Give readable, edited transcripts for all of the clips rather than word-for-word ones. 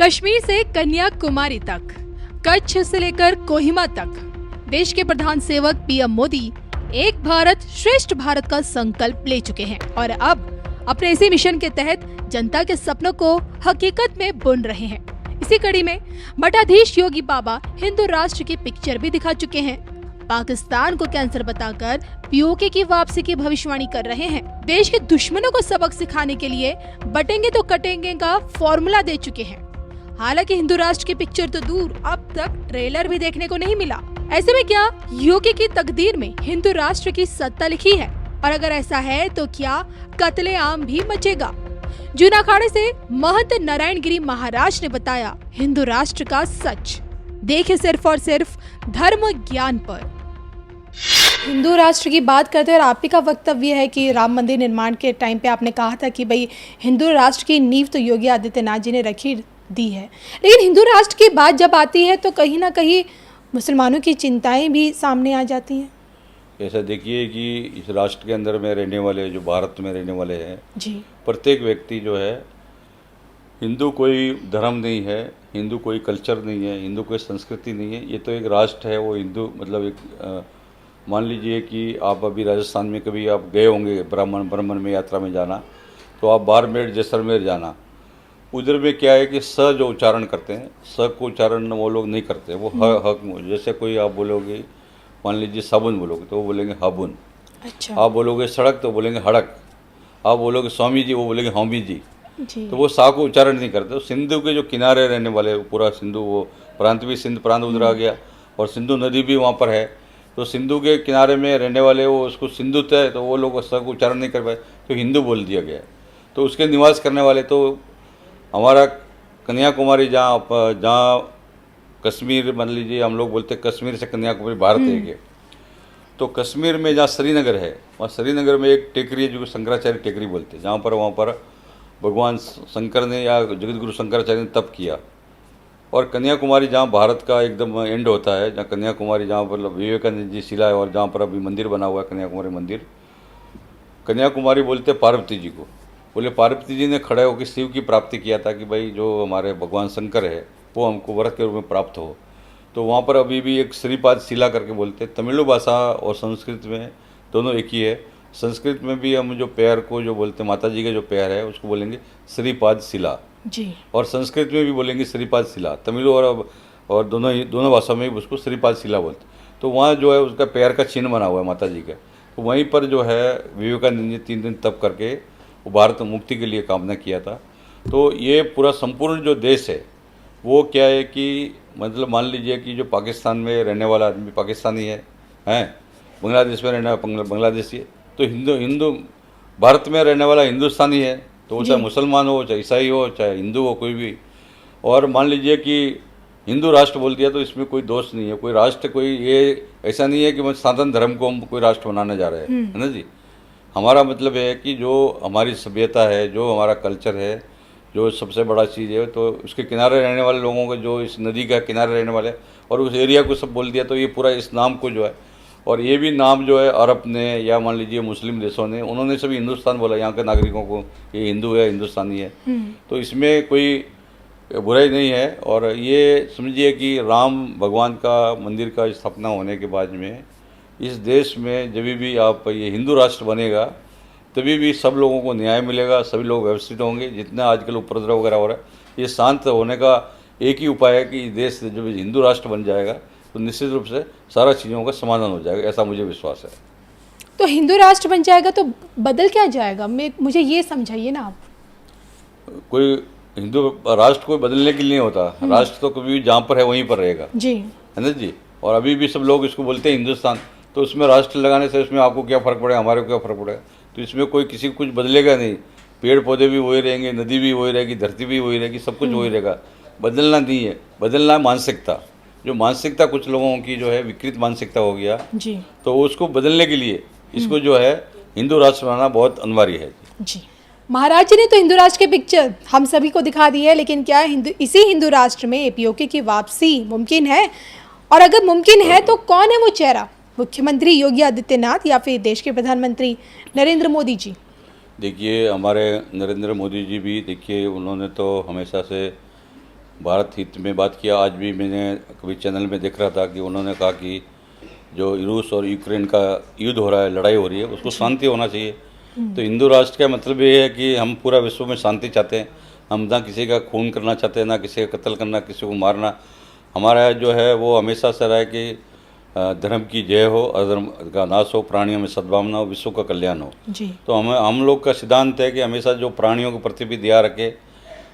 कश्मीर से कन्याकुमारी तक, कच्छ से लेकर कोहिमा तक, देश के प्रधान सेवक पीएम मोदी एक भारत श्रेष्ठ भारत का संकल्प ले चुके हैं और अब अपने इसी मिशन के तहत जनता के सपनों को हकीकत में बुन रहे हैं। इसी कड़ी में मठाधीश योगी बाबा हिंदू राष्ट्र की पिक्चर भी दिखा चुके हैं। पाकिस्तान को कैंसर बताकर पीओके की वापसी की भविष्यवाणी कर रहे हैं। देश के दुश्मनों को सबक सिखाने के लिए बटेंगे तो कटेंगे का फॉर्मूला दे चुके हैं। हालांकि हिंदू राष्ट्र की पिक्चर तो दूर, अब तक ट्रेलर भी देखने को नहीं मिला। ऐसे में क्या योगी की तकदीर में हिंदू राष्ट्र की सत्ता लिखी है? और अगर ऐसा है तो क्या कत्लेआम भी मचेगा? जून अखाड़े से महंत नारायण गिरी महाराज ने बताया हिंदू राष्ट्र का सच। देखे सिर्फ और सिर्फ धर्म ज्ञान पर। हिंदू राष्ट्र की बात करते हैं और आप ही का वक्तव्य है कि राम मंदिर निर्माण के टाइम पे आपने कहा था कि भाई हिंदू राष्ट्र की नींव तो योगी आदित्यनाथ जी ने रखी दी है, लेकिन हिंदू राष्ट्र की बात जब आती है तो कहीं ना कहीं मुसलमानों की चिंताएं भी सामने आ जाती हैं। ऐसा देखिए कि इस राष्ट्र के अंदर में रहने वाले, जो भारत में रहने वाले हैं जी, प्रत्येक व्यक्ति जो है, हिंदू कोई धर्म नहीं है, हिंदू कोई कल्चर नहीं है, हिंदू कोई संस्कृति नहीं है। ये तो एक राष्ट्र है, वो हिंदू मतलब एक मान लीजिए कि आप अभी राजस्थान में कभी आप गए होंगे ब्राह्मण में यात्रा में जाना, तो आप बाड़मेर जैसलमेर जाना, उधर में क्या है कि स जो उच्चारण करते हैं, स को उच्चारण वो लोग नहीं करते, वो हक। जैसे कोई आप बोलोगे, मान लीजिए साबुन बोलोगे तो वो बोलेंगे हाबुन। अच्छा। आप बोलोगे सड़क तो बोलेंगे हड़क। आप बोलोगे स्वामी जी, वो बोलेंगे हौमी जी। तो वो सा को उच्चारण नहीं करते। तो सिंधु के जो किनारे रहने वाले, पूरा सिंधु वो प्रांत भी सिंध प्रांत उधर आ गया और सिंधु नदी भी वहाँ पर है। तो सिंधु के किनारे में रहने वाले वो उसको सिंधु तय, तो वो लोग स को उच्चारण नहीं कर पाए तो हिंदू बोल दिया गया। तो उसके निवास करने वाले तो हमारा कन्याकुमारी, जहाँ कश्मीर मान लीजिए, हम लोग बोलते कश्मीर से कन्याकुमारी भारत है ये। तो कश्मीर में जहाँ श्रीनगर है, वहाँ श्रीनगर में एक टेकरी है जो शंकराचार्य टेकरी बोलते हैं, जहाँ पर वहाँ पर भगवान शंकर ने या जगत गुरु शंकराचार्य ने तप किया। और कन्याकुमारी जहाँ भारत का एकदम एंड होता है, जहाँ कन्याकुमारी, जहाँ पर विवेकानंद जी शिला है और जहाँ पर अभी मंदिर बना हुआ है कन्याकुमारी मंदिर, कन्याकुमारी बोलते पार्वती जी को। बोले पार्वती जी ने खड़े होकर शिव की प्राप्ति किया था कि भाई जो हमारे भगवान शंकर है वो हमको व्रत के रूप में प्राप्त हो। तो वहाँ पर अभी भी एक श्रीपाद शिला करके बोलते हैं। तमिल भाषा और संस्कृत में दोनों एक ही है। संस्कृत में भी हम जो पैर को जो बोलते हैं, माता जी के जो पैर है उसको बोलेंगे श्रीपाद शिला जी, और संस्कृत में भी बोलेंगे श्रीपाद शिला। तमिल और दोनों भाषा में भी उसको श्रीपाद शिला बोलते। तो वहाँ जो है उसका पैर का चिन्ह बना हुआ है माता जी का। तो वहीं पर जो है विवेकानंद जी 3 दिन तप करके वो भारत मुक्ति के लिए कामना किया था। तो ये पूरा संपूर्ण जो देश है वो क्या है कि मतलब मान लीजिए कि जो पाकिस्तान में रहने वाला आदमी पाकिस्तानी है, बांग्लादेश में रहने वाला बांग्लादेशी है, तो हिंदू भारत में रहने वाला हिंदुस्तानी है, तो वो चाहे मुसलमान हो, चाहे ईसाई हो, चाहे हिंदू हो, कोई भी। और मान लीजिए कि हिंदू राष्ट्र बोल दिया तो इसमें कोई दोष नहीं है। कोई राष्ट्र, कोई ये ऐसा नहीं है कि सनातन धर्म को हम कोई राष्ट्र बनाने जा रहे हैं, है ना जी। हमारा मतलब है कि जो हमारी सभ्यता है, जो हमारा कल्चर है, जो सबसे बड़ा चीज़ है, तो उसके किनारे रहने वाले लोगों को, जो इस नदी का किनारे रहने वाले और उस एरिया को सब बोल दिया, तो ये पूरा इस नाम को जो है, और ये भी नाम जो है अरब ने या मान लीजिए मुस्लिम देशों ने, उन्होंने सभी हिंदुस्तान बोला। यहाँ के नागरिकों को ये हिंदू है, हिंदुस्तानी है, तो इसमें कोई बुराई नहीं है। और ये समझिए कि राम भगवान का मंदिर का स्थापना होने के बाद में इस देश में जब भी आप ये हिंदू राष्ट्र बनेगा तभी भी सब लोगों को न्याय मिलेगा, सभी लोग व्यवस्थित होंगे। जितना आजकल उपद्रव वगैरह हो रहा है, ये शांत होने का एक ही उपाय है कि देश जब हिंदू राष्ट्र बन जाएगा तो निश्चित रूप से सारा चीज़ों का समाधान हो जाएगा, ऐसा मुझे विश्वास है। तो हिंदू राष्ट्र बन जाएगा तो बदल क्या जाएगा? मुझे ये समझाइए ना आप। कोई हिंदू राष्ट्र कोई बदलने के लिए नहीं होता। राष्ट्र तो कभी भी जहाँ पर है वहीं पर रहेगा जी, है ना जी। और अभी भी सब लोग इसको बोलते हैं हिंदुस्तान, तो उसमें राष्ट्र लगाने से उसमें आपको क्या फ़र्क पड़ेगा, हमारे को क्या फ़र्क पड़ेगा? तो इसमें कोई किसी को कुछ बदलेगा नहीं। पेड़ पौधे भी वही रहेंगे, नदी भी वही रहेगी, धरती भी वही रहेगी, सब कुछ वही रहेगा। बदलना नहीं है, बदलना है मानसिकता। जो मानसिकता कुछ लोगों की जो है विकृत मानसिकता हो गया जी, तो उसको बदलने के लिए इसको जो है हिंदू राष्ट्र बनाना बहुत अनिवार्य है जी। महाराज जी ने तो हिंदू राष्ट्र की पिक्चर हम सभी को दिखा दी है, लेकिन क्या इसी हिंदू राष्ट्र में पीओके की वापसी मुमकिन है? और अगर मुमकिन है तो कौन है वो चेहरा? मुख्यमंत्री योगी आदित्यनाथ या फिर देश के प्रधानमंत्री नरेंद्र मोदी जी? देखिए, हमारे नरेंद्र मोदी जी भी देखिए, उन्होंने तो हमेशा से भारत हित में बात किया। आज भी मैंने कभी चैनल में देख रहा था कि उन्होंने कहा कि जो रूस और यूक्रेन का युद्ध हो रहा है, लड़ाई हो रही है, उसको शांति होना चाहिए। तो हिंदू राष्ट्र का मतलब ये है कि हम पूरा विश्व में शांति चाहते हैं। हम ना किसी का खून करना चाहते हैं, ना किसी का कत्ल करना, किसी को मारना। हमारा जो है वो हमेशा से रहा है कि धर्म की जय हो, अधर्म का नाश हो, प्राणियों में सद्भावना हो, विश्व का कल्याण हो। जी। तो हम लोग का सिद्धांत है कि हमेशा जो प्राणियों के प्रति भी दया रखे,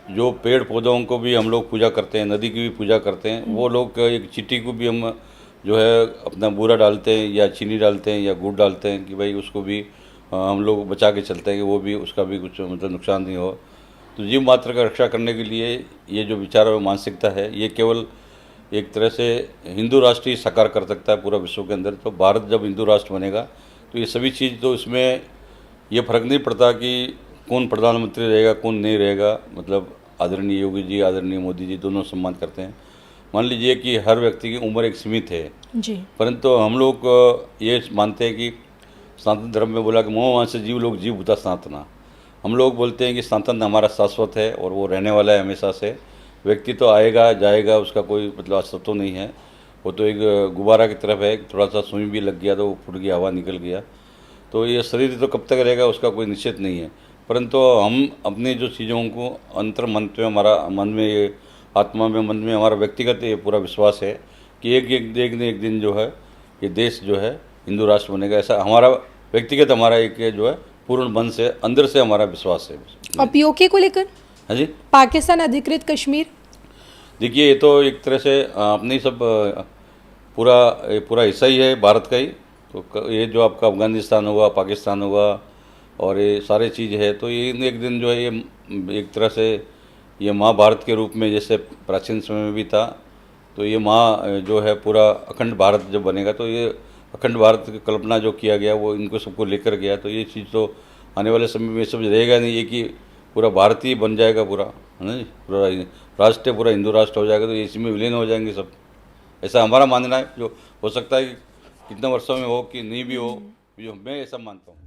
जो पेड़ पौधों को भी हम लोग पूजा करते हैं, नदी की भी पूजा करते हैं, वो लोग एक चींटी को भी हम जो है अपना बूरा डालते हैं या चीनी डालते हैं या गुड़ डालते हैं कि भाई उसको भी हम लोग बचा के चलते हैं कि वो भी, उसका भी कुछ मतलब नुकसान नहीं हो। तो जीव मात्र का रक्षा करने के लिए ये जो विचार और मानसिकता है, ये केवल एक तरह से हिंदू राष्ट्र ही साकार कर सकता है पूरा विश्व के अंदर। तो भारत जब हिंदू राष्ट्र बनेगा तो ये सभी चीज़, तो इसमें ये फर्क नहीं पड़ता कि कौन प्रधानमंत्री रहेगा कौन नहीं रहेगा। मतलब आदरणीय योगी जी, आदरणीय मोदी जी दोनों सम्मान करते हैं। मान लीजिए कि हर व्यक्ति की उम्र एक सीमित है, जी। परंतु हम लोग ये मानते हैं कि सनातन धर्म में बोला कि मोह वंश जीव लोग जीव भूता सनातना। हम लोग बोलते हैं कि सनातन हमारा शाश्वत है और वो रहने वाला है हमेशा से। व्यक्ति तो आएगा जाएगा, उसका कोई मतलब अस्तित्व नहीं है। वो तो एक गुब्बारा की तरफ है, थोड़ा सा सुई भी लग गया तो वो फूट गया, हवा निकल गया। तो ये शरीर तो कब तक रहेगा उसका कोई निश्चित नहीं है। परंतु हम अपनी जो चीज़ों को अंतर मन में, हमारा मन में, ये आत्मा में, मन में हमारा व्यक्तिगत ये पूरा विश्वास है कि एक दिन जो है ये देश जो है हिंदू राष्ट्र बनेगा। ऐसा हमारा व्यक्तिगत, हमारा एक जो है पूर्ण मन से अंदर से हमारा विश्वास है। और पीओके को लेकर हाँ जी, पाकिस्तान अधिकृत कश्मीर, देखिए ये तो एक तरह से अपने सब पूरा हिस्सा ही है भारत का ही। तो ये जो आपका अफगानिस्तान हुआ, पाकिस्तान हुआ और ये सारे चीज़ है, तो ये एक दिन जो है ये एक तरह से ये महाभारत के रूप में जैसे प्राचीन समय में भी था, तो ये जो है पूरा अखंड भारत जब बनेगा तो ये अखंड भारत की कल्पना जो किया गया वो इनको सबको लेकर गया। तो ये चीज़ तो आने वाले समय में सब रहेगा नहीं, ये कि पूरा भारत ही बन जाएगा पूरा, है ना जी, पूरा राष्ट्र पूरा हिंदू राष्ट्र हो जाएगा। तो इसी में विलीन हो जाएंगे सब, ऐसा हमारा मानना है। जो हो सकता है कि कितने वर्षों में हो कि नहीं भी हो, जो मैं ऐसा मानता हूँ।